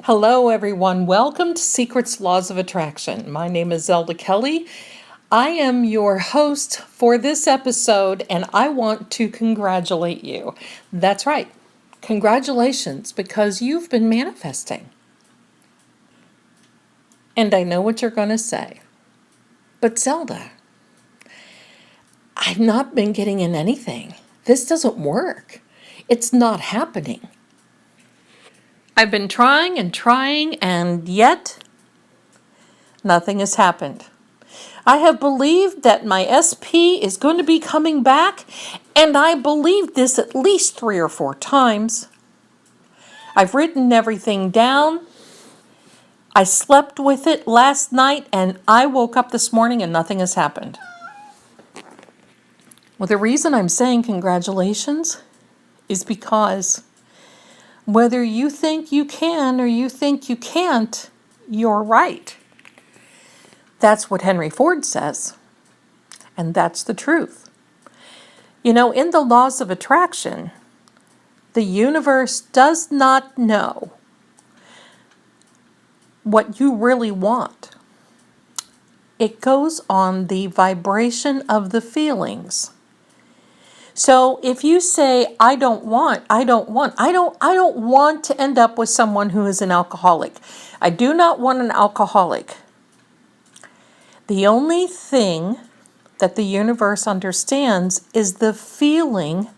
Hello, everyone. Welcome to Secrets Laws of Attraction. My name is Zelda Kelly. I am your host for this episode, and I want to congratulate you. That's right. Congratulations, because you've been manifesting. And I know what you're going to say. But Zelda, I've not been getting in anything. This doesn't work. It's not happening. I've been trying, and yet nothing has happened. I have believed that my SP is going to be coming back, and I believed this at least 3 or 4 times. I've written everything down. I slept with it last night, and I woke up this morning and nothing has happened. Well, the reason I'm saying congratulations is because whether you think you can or you think you can't, you're right. That's what Henry Ford says, and that's the truth. You know, in the laws of attraction, the universe does not know what you really want. It goes on the vibration of the feelings. So if you say, I don't want to end up with someone who is an alcoholic. I do not want an alcoholic. The only thing that the universe understands is the feeling,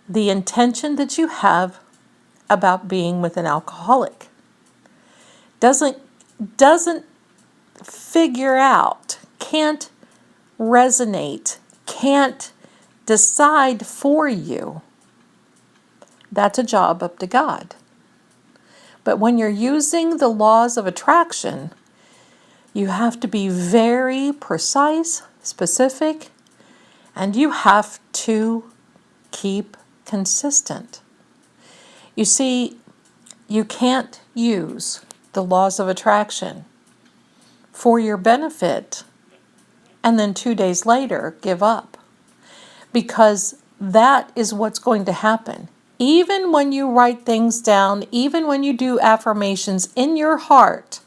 the intention that you have about being with an alcoholic. Doesn't figure out, can't resonate, can't decide for you. That's a job up to God. But when you're using the laws of attraction, you have to be very precise, specific, and you have to keep consistent. You see, you can't use the laws of attraction for your benefit and then 2 days later give up, because that is what's going to happen. Even when you write things down, even when you do affirmations in your heart,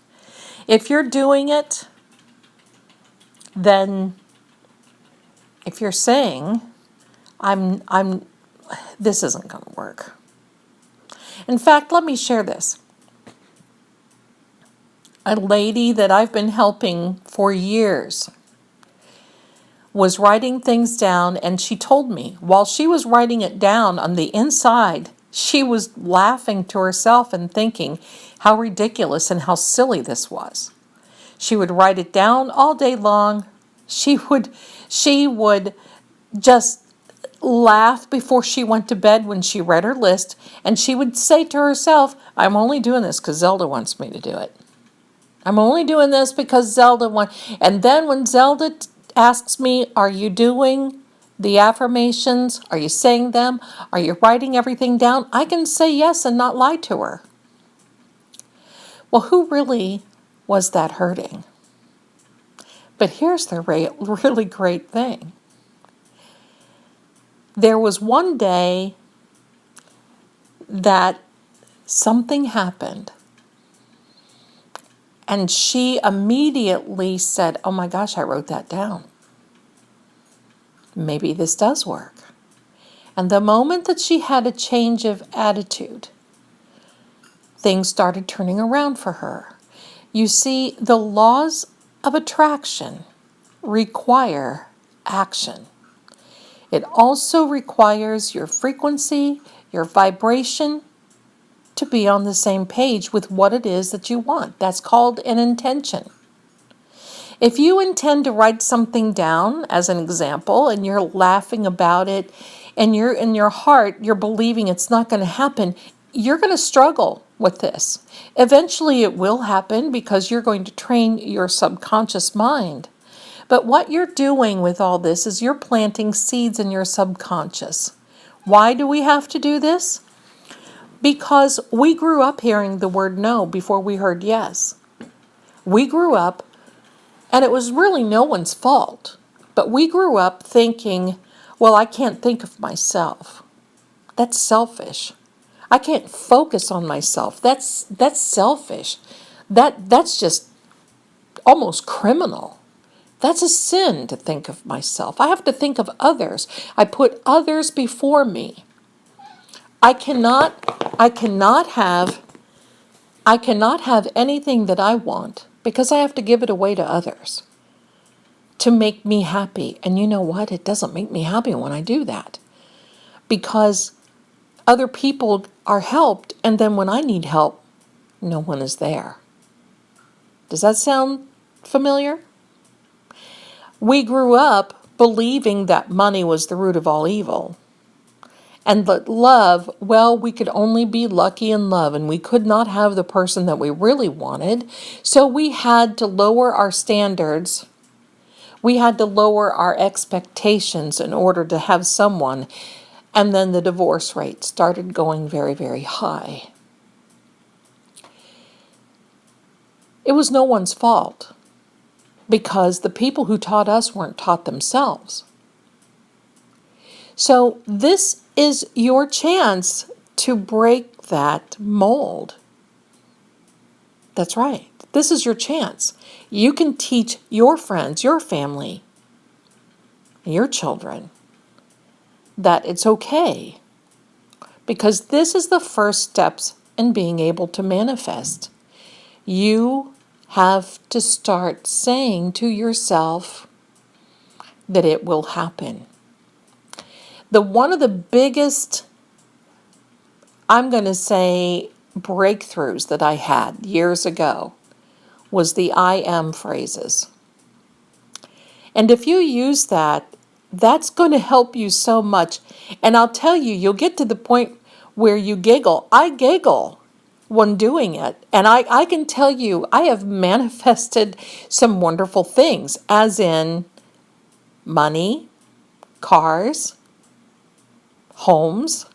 if you're doing it, then if you're saying, this isn't going to work. In fact, let me share this. A lady that I've been helping for years was writing things down, and she told me while she was writing it down on the inside, she was laughing to herself and thinking how ridiculous and how silly this was. She would write it down all day long. She would just laugh before she went to bed when she read her list, and she would say to herself, I'm only doing this because Zelda wants me to do it. I'm only doing this because Zelda wants. And then when Zelda asks me, are you doing the affirmations? Are you saying them? Are you writing everything down? I can say yes and not lie to her. Well, who really was that hurting? But here's the really great thing. There was one day that something happened, and she immediately said, oh my gosh, I wrote that down. Maybe this does work. And the moment that she had a change of attitude, things started turning around for her. You see, the laws of attraction require action. It also requires your frequency, your vibration, to be on the same page with what it is that you want. That's called an intention. If you intend to write something down, as an example, and you're laughing about it, and you're in your heart, you're believing it's not going to happen, you're going to struggle with this. Eventually it will happen because you're going to train your subconscious mind. But what you're doing with all this is you're planting seeds in your subconscious. Why do we have to do this? Because we grew up hearing the word no before we heard yes. We grew up, and it was really no one's fault, but we grew up thinking, well, I can't think of myself. That's selfish. I can't focus on myself. That's selfish. That's just almost criminal. That's a sin to think of myself. I have to think of others. I put others before me. I cannot have anything that I want because I have to give it away to others to make me happy. And you know what? It doesn't make me happy when I do that, because other people are helped, and then when I need help, no one is there. Does that sound familiar? We grew up believing that money was the root of all evil. And that love, well, we could only be lucky in love, and we could not have the person that we really wanted. So we had to lower our standards. We had to lower our expectations in order to have someone. And then the divorce rate started going very, very high. It was no one's fault, because the people who taught us weren't taught themselves. So this is your chance to break that mold. That's right. This is your chance. You can teach your friends, your family, your children that it's okay, because this is the first steps in being able to manifest. You have to start saying to yourself that it will happen. One of the biggest, I'm going to say, breakthroughs that I had years ago was the I am phrases. And if you use that, that's going to help you so much. And I'll tell you, you'll get to the point where you giggle. I giggle when doing it. And I can tell you, I have manifested some wonderful things, as in money, cars, homes,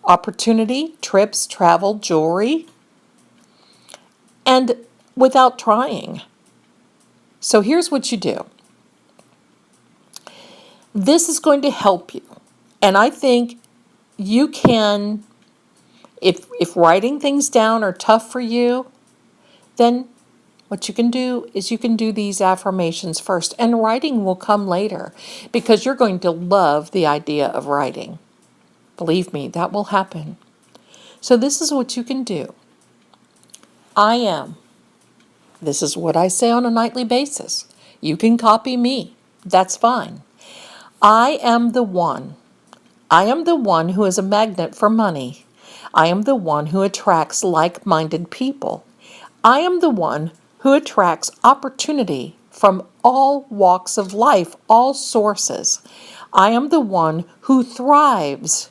opportunity, trips, travel, jewelry, and without trying. So here's what you do. This is going to help you. And I think you can, if writing things down are tough for you, then what you can do is you can do these affirmations first, and writing will come later, because you're going to love the idea of writing. Believe me, that will happen. So this is what you can do. I am. This is what I say on a nightly basis. You can copy me. That's fine. I am the one. I am the one who is a magnet for money. I am the one who attracts like-minded people. I am the one who attracts opportunity from all walks of life, all sources. I am the one who thrives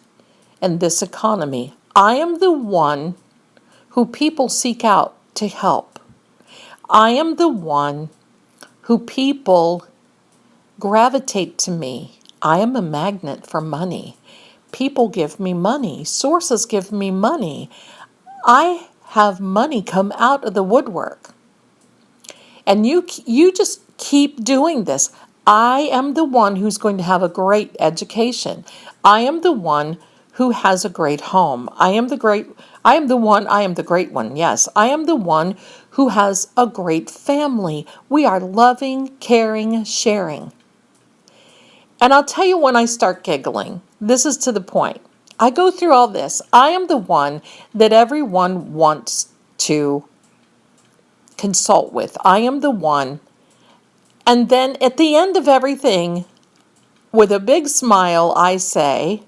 in this economy. I am the one who people seek out to help. I am the one who people gravitate to me. I am a magnet for money. People give me money. Sources give me money. I have money come out of the woodwork. And you just keep doing this. I am the one who's going to have a great education. I am the one who has a great home. I am the great one. Yes, I am the one who has a great family. We are loving, caring, sharing. And I'll tell you when I start giggling. This is to the point. I go through all this. I am the one that everyone wants to consult with. I am the one. And then at the end of everything, with a big smile, I say,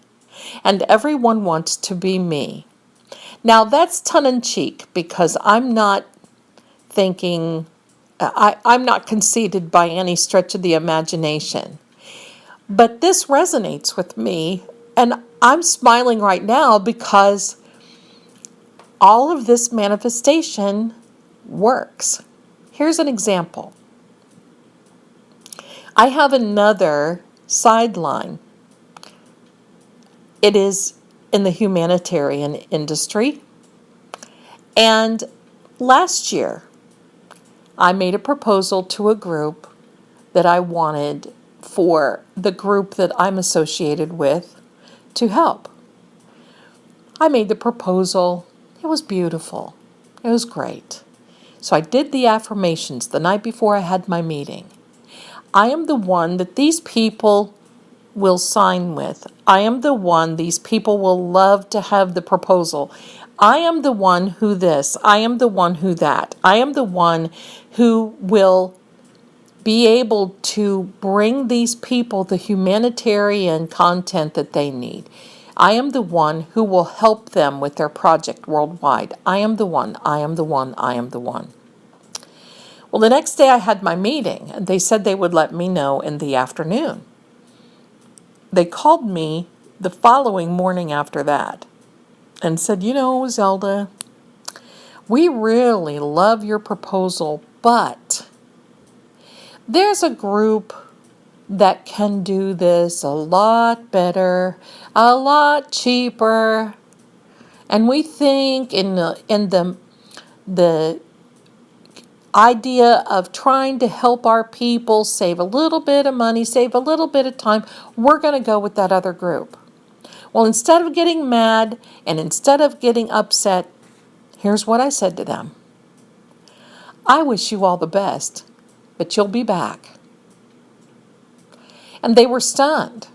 and everyone wants to be me. Now that's tongue-in-cheek, because I'm not thinking, I'm not conceited by any stretch of the imagination. But this resonates with me, and I'm smiling right now because all of this manifestation works. Here's an example. I have another sideline. It is in the humanitarian industry. And last year, I made a proposal to a group that I wanted for the group that I'm associated with to help. I made the proposal. It was beautiful. It was great. So I did the affirmations the night before I had my meeting. I am the one that these people will sign with. I am the one these people will love to have the proposal. I am the one who this. I am the one who that. I am the one who will be able to bring these people the humanitarian content that they need. I am the one who will help them with their project worldwide. I am the one. I am the one. I am the one. Well, the next day I had my meeting, and they said they would let me know in the afternoon. They called me the following morning after that and said, you know, Zelda, we really love your proposal, but there's a group that can do this a lot better, a lot cheaper. And we think in the idea of trying to help our people save a little bit of money, save a little bit of time, we're going to go with that other group. Well, instead of getting mad and instead of getting upset, here's what I said to them. I wish you all the best, but you'll be back. And they were stunned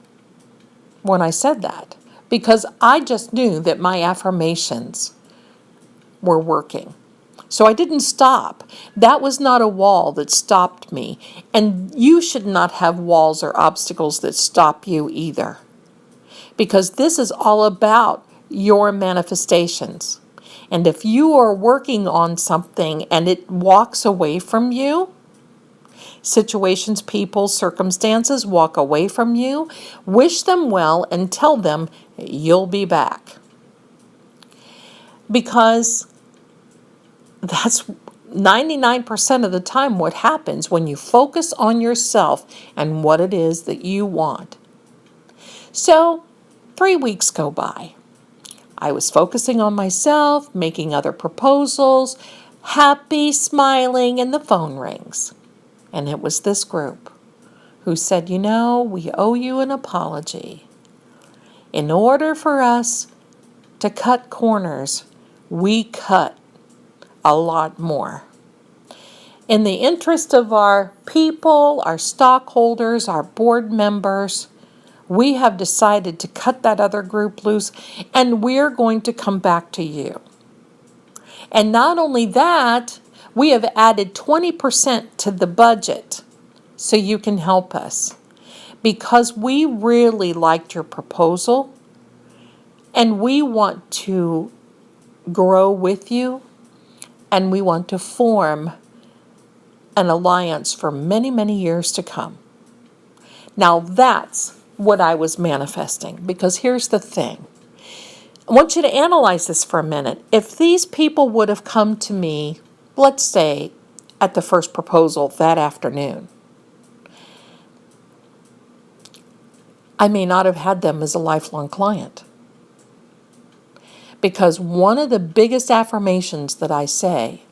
when I said that, because I just knew that my affirmations were working. So I didn't stop. That was not a wall that stopped me. And you should not have walls or obstacles that stop you either. Because this is all about your manifestations. And if you are working on something and it walks away from you, situations, people, circumstances walk away from you, wish them well and tell them you'll be back. Because that's 99% of the time what happens when you focus on yourself and what it is that you want. So 3 weeks go by. I was focusing on myself, making other proposals, happy, smiling, and the phone rings. And it was this group who said, you know, we owe you an apology. In order for us to cut corners, we cut a lot more. In the interest of our people, our stockholders, our board members, we have decided to cut that other group loose, and we're going to come back to you. And not only that, we have added 20% to the budget so you can help us, because we really liked your proposal and we want to grow with you and we want to form an alliance for many, many years to come. Now that's what I was manifesting, because here's the thing. I want you to analyze this for a minute. If these people would have come to me, let's say, at the first proposal that afternoon, I may not have had them as a lifelong client. Because one of the biggest affirmations that I say,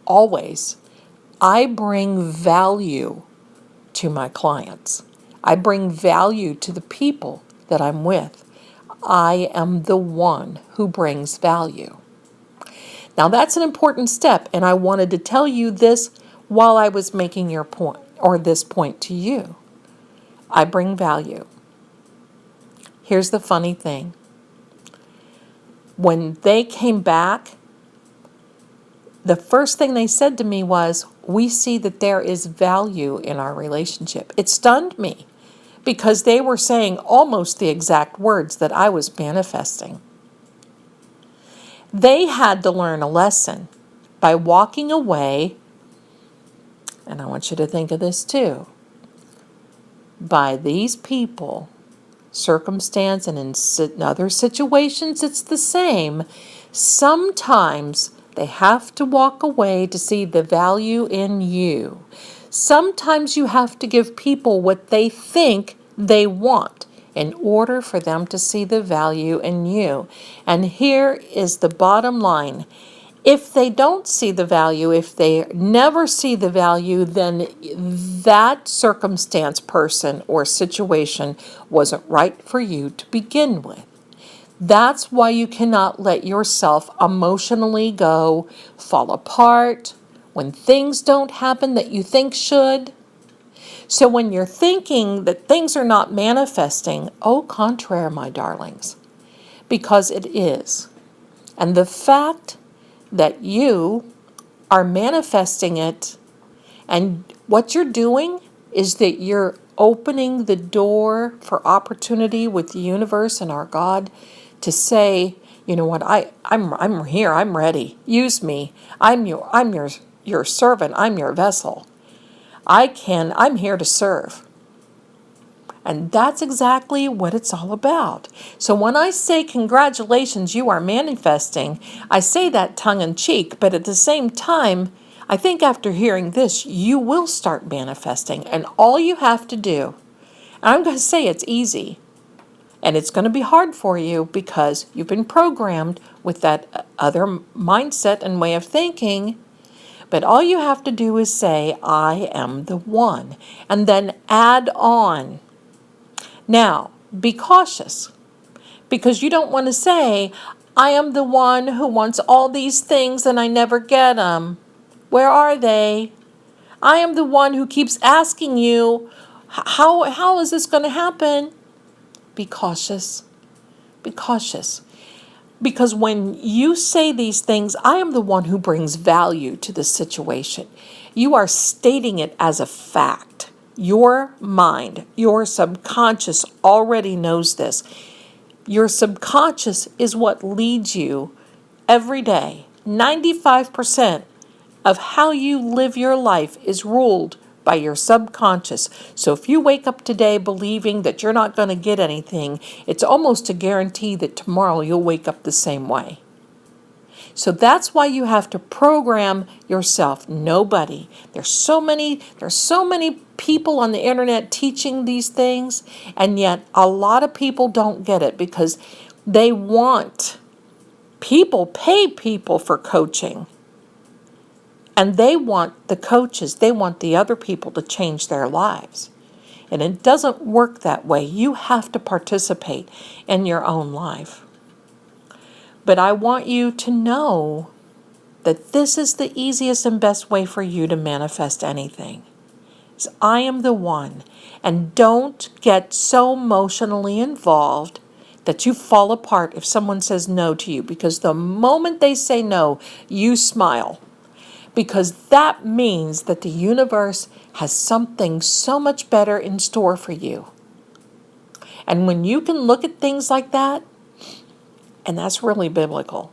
always, I bring value to my clients. I bring value to the people that I'm with. I am the one who brings value. Now that's an important step, and I wanted to tell you this while I was making your point, or this point to you. I bring value. Here's the funny thing. When they came back, the first thing they said to me was, we see that there is value in our relationship. It stunned me because they were saying almost the exact words that I was manifesting. They had to learn a lesson by walking away, and I want you to think of this too, by these people, circumstance, and in other situations it's the same. Sometimes they have to walk away to see the value in you. Sometimes you have to give people what they think they want in order for them to see the value in you. And here is the bottom line. If they don't see the value, if they never see the value, then that circumstance, person, or situation wasn't right for you to begin with. That's why you cannot let yourself emotionally fall apart when things don't happen that you think should. So when you're thinking that things are not manifesting, au contraire, my darlings, because it is. And the fact that you are manifesting it, and what you're doing is that you're opening the door for opportunity with the universe and our God to say, you know what, I'm here, I'm ready. Use me. I'm your servant, I'm your vessel. I'm here to serve. And that's exactly what it's all about. So when I say congratulations, you are manifesting, I say that tongue in cheek, but at the same time, I think after hearing this, you will start manifesting. And all you have to do, and I'm going to say it's easy, and it's going to be hard for you because you've been programmed with that other mindset and way of thinking. But all you have to do is say, I am the one, and then add on. Now, be cautious, because you don't want to say, I am the one who wants all these things and I never get them. Where are they? I am the one who keeps asking you, how is this going to happen? Be cautious. Be cautious. Because when you say these things, I am the one who brings value to the situation. You are stating it as a fact. Your mind, your subconscious already knows this. Your subconscious is what leads you every day. 95% of how you live your life is ruled by your subconscious. So if you wake up today believing that you're not going to get anything, it's almost a guarantee that tomorrow you'll wake up the same way. So that's why you have to program yourself. Nobody. There's so many people on the internet teaching these things, and yet a lot of people don't get it because they want people pay people for coaching. And they want the coaches, they want the other people to change their lives. And it doesn't work that way. You have to participate in your own life. But I want you to know that this is the easiest and best way for you to manifest anything. Is I am the one. And don't get so emotionally involved that you fall apart if someone says no to you, because the moment they say no, you smile. Because that means that the universe has something so much better in store for you. And when you can look at things like that, and that's really biblical,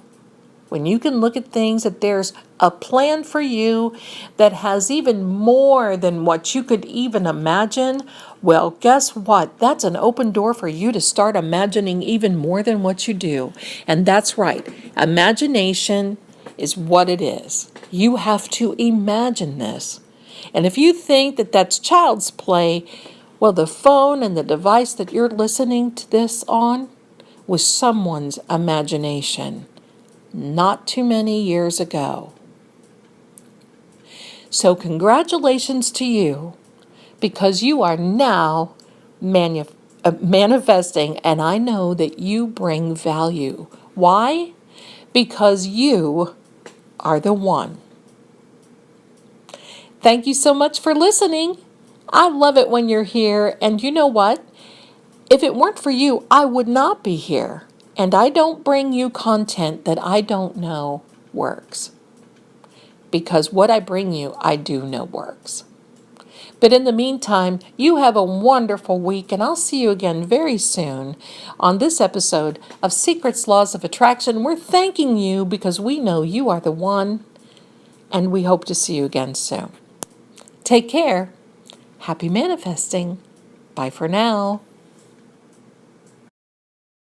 when you can look at things that there's a plan for you that has even more than what you could even imagine, well, guess what? That's an open door for you to start imagining even more than what you do. And that's right. Imagination is what it is. You have to imagine this. And if you think that that's child's play, well, the phone and the device that you're listening to this on was someone's imagination not too many years ago. So congratulations to you, because you are now manifesting, and I know that you bring value. Why? Because you are the one. Thank you so much for listening. I love it when you're here, and you know what? If it weren't for you, I would not be here. And I don't bring you content that I don't know works. Because what I bring you, I do know works. But in the meantime, you have a wonderful week, and I'll see you again very soon on this episode of Secrets, Laws of Attraction. We're thanking you because we know you are the one, and we hope to see you again soon. Take care. Happy manifesting. Bye for now.